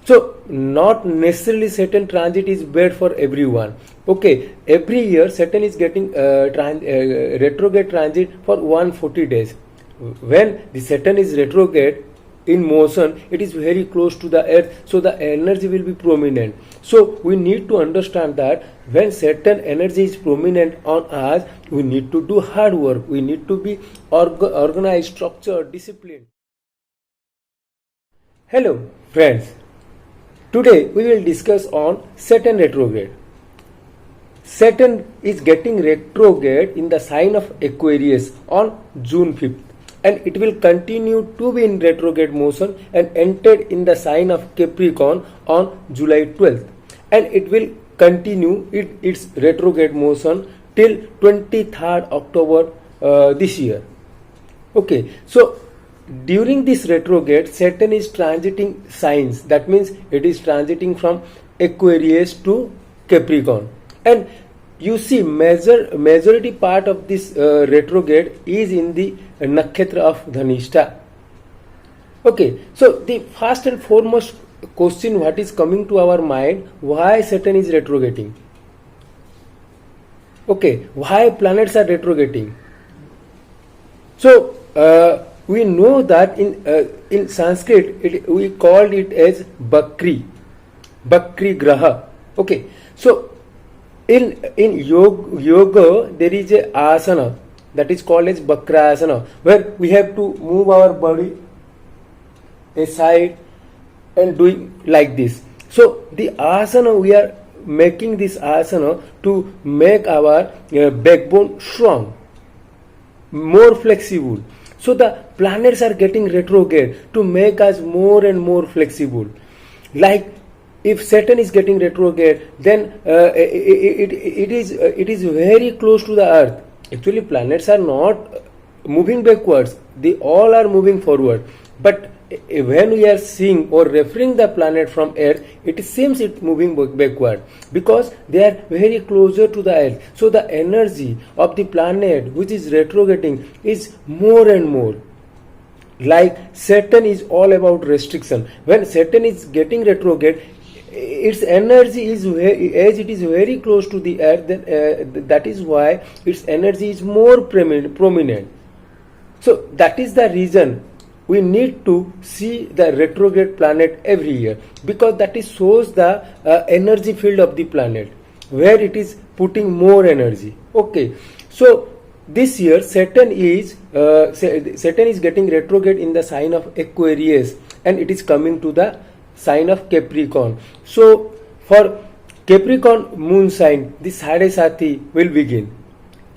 So not necessarily Saturn transit is bad for everyone. Okay, every year Saturn is getting retrograde transit for 140 days. When the Saturn is retrograde in motion, it is very close to the earth, so the energy will be prominent. So we need to understand that when Saturn energy is prominent on us, we need to do hard work, we need to be organized, structured, disciplined. Hello friends, today we will discuss on Saturn retrograde. Saturn is getting retrograde in the sign of Aquarius on June 5th, and it will continue to be in retrograde motion and entered in the sign of Capricorn on July 12th, and it will continue its retrograde motion till 23rd October this year. Okay, so during this retrograde, Saturn is transiting signs. That means it is transiting from Aquarius to Capricorn, and you see majority part of this retrograde is in the nakshatra of Dhanishta. Okay, so the first and foremost question what is coming to our mind, why Saturn is retrograding? Okay, why planets are retrograding? So we know that in Sanskrit we called it as Bakri Graha. Okay, so in yoga there is a asana that is called as Bakrasana, where we have to move our body aside and doing like this. So the asana, we are making this asana to make our backbone strong, more flexible. So the planets are getting retrograde to make us more and more flexible. Like if Saturn is getting retrograde, then it is very close to the Earth. Actually, planets are not moving backwards; they all are moving forward. But when we are seeing or referring the planet from Earth, it seems it's moving backward because they are very closer to the Earth. So the energy of the planet which is retrograding is more and more. Like Saturn is all about restriction. When Saturn is getting retrograde, its energy is as it is very close to the Earth. That is why its energy is more prominent. So that is the reason we need to see the retrograde planet every year, because that is shows the energy field of the planet where it is putting more energy. Okay, so this year Saturn is getting retrograde in the sign of Aquarius, and it is coming to the sign of Capricorn. So for Capricorn moon sign, the Sadhe Sati will begin.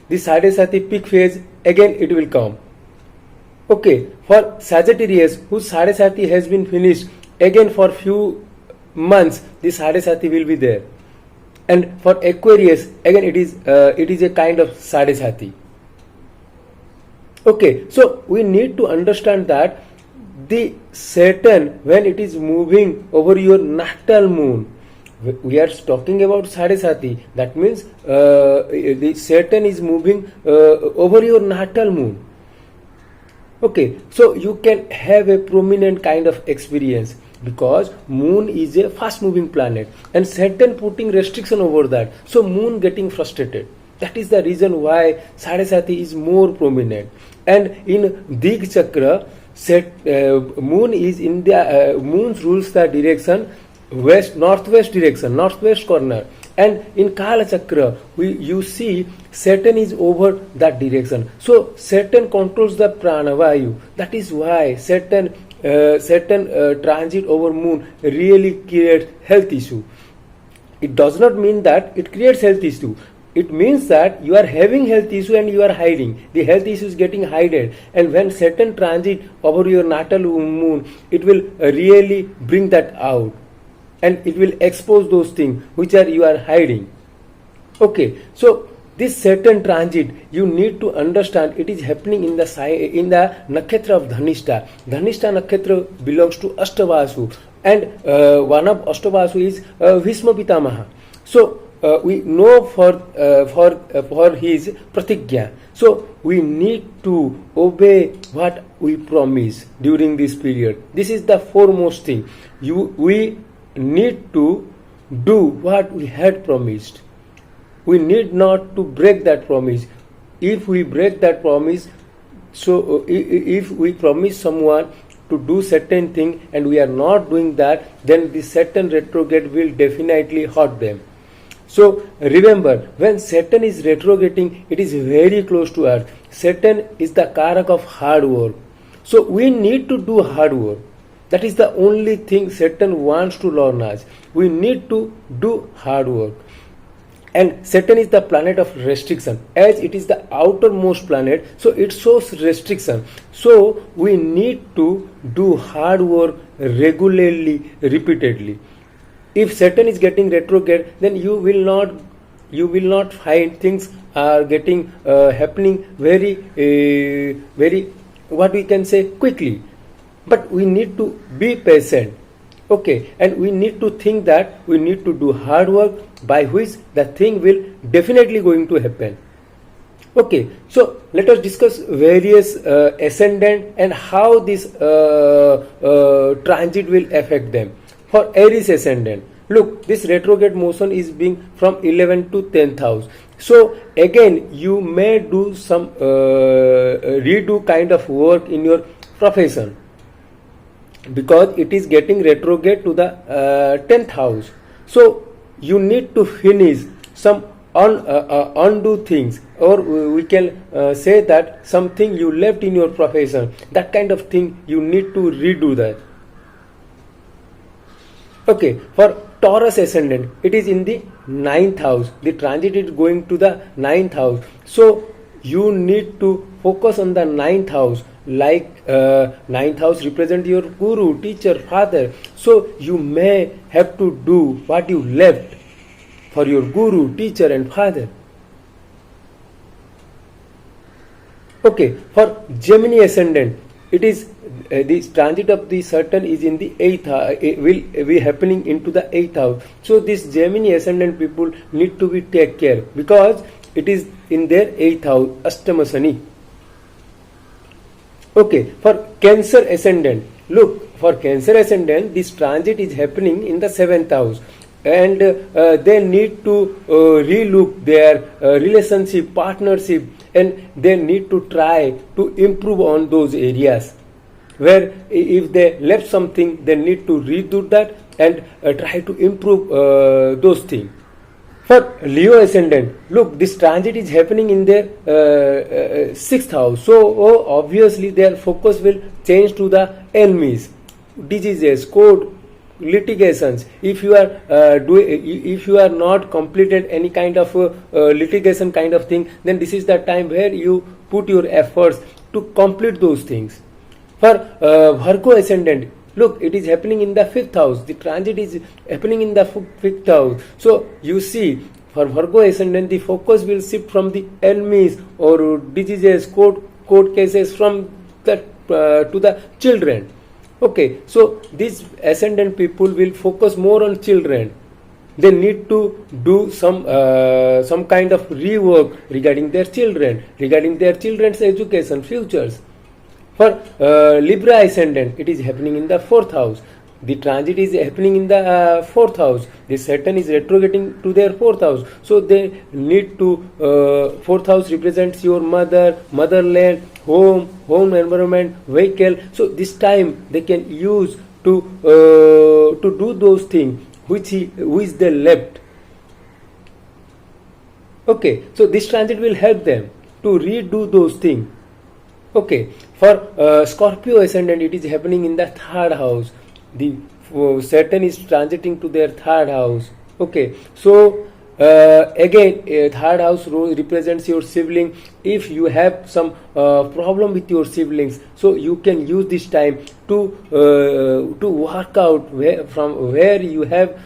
The Sadhe Sati peak phase again it will come. Okay, for Sagittarius, whose Sadhe Sati has been finished, again for few months the Sadhe Sati will be there. And for Aquarius, again it is a kind of Sadhe Sati. Okay, so we need to understand that the Saturn, when it is moving over your natal moon, we are talking about Sadhe Sati. That means the Saturn is moving over your natal moon. Okay, so you can have a prominent kind of experience because moon is a fast moving planet and Saturn putting restriction over that, so moon getting frustrated. That is the reason why Sadhe Sati is more prominent. And in Dig Chakra, moon is in the moon rules the direction northwest direction, northwest corner. And in Kala Chakra, you see Saturn is over that direction. So Saturn controls the pranavayu. That is why Saturn transit over moon really creates health issue. It does not mean that it creates health issue. It means that you are having health issue and you are hiding. The health issue is getting hidden. And when Saturn transit over your natal moon, it will really bring that out. And it will expose those things which you are hiding. Okay, so this Saturn transit, you need to understand it is happening in the nakshatra of Dhanishta. Dhanishta nakshatra belongs to Ashtavasu, and one of Ashtavasu is Bhishma Pitamaha. So we know for his pratigya. So we need to obey what we promise during this period. This is the foremost thing. We need to do what we had promised. We need not to break that promise. If we break that promise, so if we promise someone to do certain thing and we are not doing that, then the Saturn retrograde will definitely hurt them. So remember, when Saturn is retrograding, it is very close to Earth. Saturn is the Karak of hard work. So we need to do hard work. That is the only thing Saturn wants to learn us. We need to do hard work. And Saturn is the planet of restriction. As it is the outermost planet, so it shows restriction. So we need to do hard work regularly, repeatedly. If Saturn is getting retrograde, then you will not find things are getting happening very what we can say quickly. But we need to be patient. Okay, and we need to think that we need to do hard work by which the thing will definitely going to happen. Okay, so let us discuss various ascendant and how this transit will affect them. For Aries ascendant, look, this retrograde motion is being from 11 to 10th house. So again, you may do some redo kind of work in your profession, because it is getting retrograde to the 10th house. So you need to finish some undo things, or we can say that something you left in your profession, that kind of thing you need to redo that. Okay, for Taurus ascendant, it is in the 9th house. The transit is going to the 9th house. So you need to focus on the 9th house. Like 9th house represent your guru, teacher, father. So you may have to do what you left for your guru, teacher and father. Okay, for Gemini ascendant, it is this transit of the Saturn is in the 8th house, will be happening into the 8th house. So this Gemini ascendant people need to be take care, because it is in their 8th house, Ashtama Shani. Okay, for Cancer ascendant, look, for Cancer ascendant, this transit is happening in the 7th house, and they need to relook their relationship, partnership, and they need to try to improve on those areas where if they left something, they need to redo that and try to improve those things. For Leo ascendant, look, this transit is happening in their 6th house. So obviously their focus will change to the enemies, diseases, court, litigations. If you are if you are not completed any kind of litigation kind of thing, then this is the time where you put your efforts to complete those things. For Virgo ascendant, look, it is happening in the 5th house. The transit is happening in the 5th house. So you see, for Virgo ascendant, the focus will shift from the enemies or diseases, court cases, from the to the children. Okay, so these ascendant people will focus more on children. They need to do some kind of rework regarding their children, regarding their children's education, futures. For Libra ascendant, it is happening in the 4th house. The transit is happening in the 4th house. The Saturn is retrograding to their 4th house. So they need to 4th house represents your mother, motherland, home environment, vehicle. So this time they can use to do those things which they left. Okay, so this transit will help them to redo those things. Okay, for Scorpio ascendant, it is happening in the 3rd house. The Saturn is transiting to their 3rd house. Okay, so again, 3rd house represents your sibling. If you have some problem with your siblings, so you can use this time to work out from where you have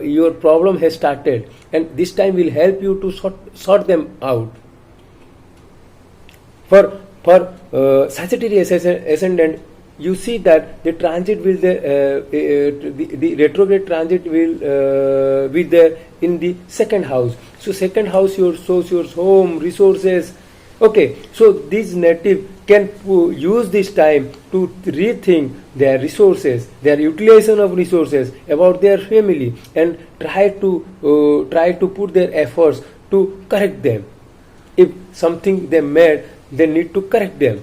your problem has started, and this time will help you to sort them out. For Sagittarius ascendant, you see that the transit will the retrograde transit will be there in the 2nd house. So 2nd house shows your home, resources. Okay, so these native can use this time to rethink their resources, their utilization of resources, about their family, and try to put their efforts to correct them. If something they made, they need to correct them.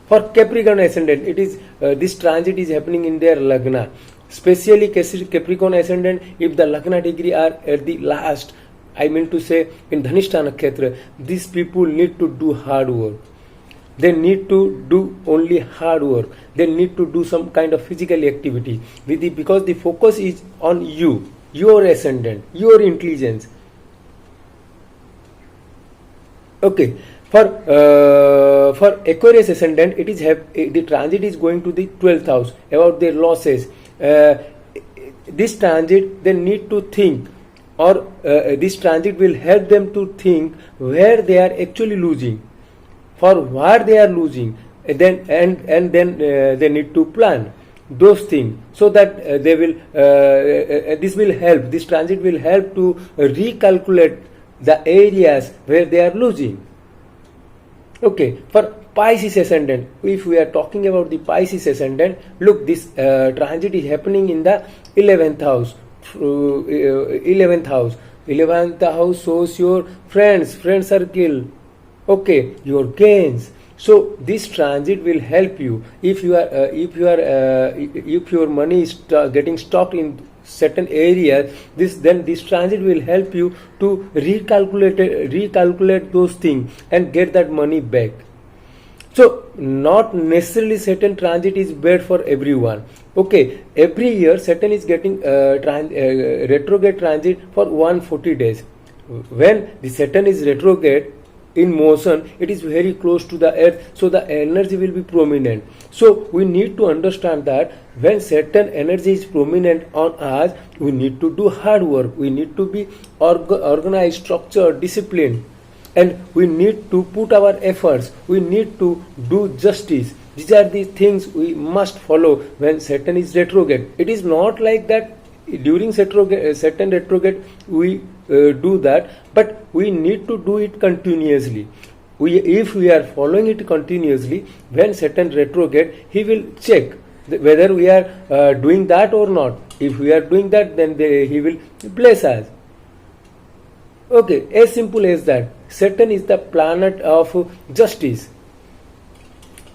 For Capricorn ascendant, it is this transit is happening in their Lagna. Especially Capricorn ascendant, if the Lagna degree are at the last, I mean to say in Dhanishta Nakshatra, these people need to do hard work. They need to do only hard work. They need to do some kind of physical activity because the focus is on you, your ascendant, your intelligence. Okay, for Aquarius ascendant, it is the transit is going to the 12th house about their losses. This transit they need to think, or this transit will help them to think where they are actually losing, for what they are losing, and then they need to plan those things, so that they will this will help, this transit will help to recalculate the areas where they are losing. Okay, for Pisces ascendant, if we are talking about the Pisces ascendant, look, this transit is happening in the 11th house. 11th house shows your friend circle, okay, your gains. So this transit will help you if your money is getting stocked in certain areas. Then this transit will help you to recalculate those things and get that money back. So not necessarily Saturn transit is bad for everyone. Okay, every year Saturn is getting retrograde transit for 140 days. When the Saturn is retrograde in motion, it is very close to the earth, so the energy will be prominent. So we need to understand that when Saturn energy is prominent on us, we need to do hard work, we need to be organized, structured, disciplined, and we need to put our efforts, we need to do justice. These are the things we must follow when Saturn is retrograde. It is not like that during Saturn retrograde we do that, but we need to do it continuously. If we are following it continuously, when Saturn retrograde, he will check whether we are doing that or not. If we are doing that, then he will bless us. Okay, as simple as that. Saturn is the planet of justice.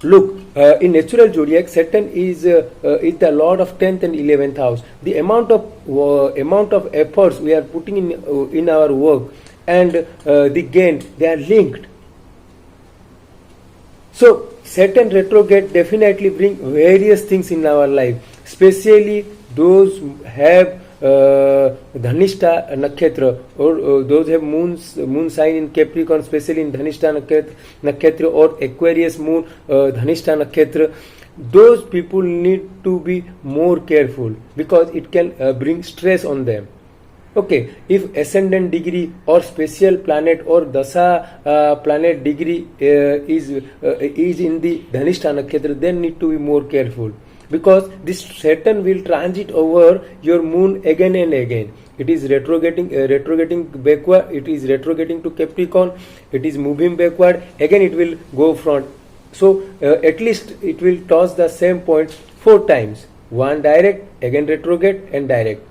Look, in natural zodiac, Saturn is the lord of 10th and 11th house. The amount of efforts we are putting in our work and the gain, they are linked. So Saturn retrograde definitely bring various things in our life, especially those who have Dhanishta Nakshatra, or those have moon sign in Capricorn, especially in Dhanishta Nakshatra or Aquarius moon Dhanishta Nakshatra. Those people need to be more careful because it can bring stress on them. Okay, if ascendant degree or special planet or dasa planet degree is in the Dhanishta Nakshatra, then need to be more careful, because this Saturn will transit over your moon again and again. It is retrograding backward, it is retrograding to Capricorn, it is moving backward, again it will go front. So at least it will touch the same point 4 times, one direct, again retrograde, and direct.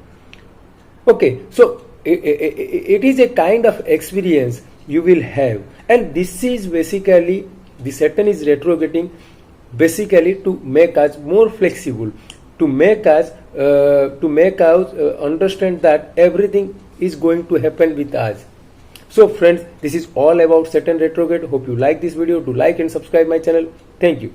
Okay, so it is a kind of experience you will have, and this is basically, the Saturn is retrograding basically to make us more flexible, to make us understand that everything is going to happen with us. So friends, this is all about Saturn retrograde. Hope you like this video. Do like and subscribe my channel. Thank you.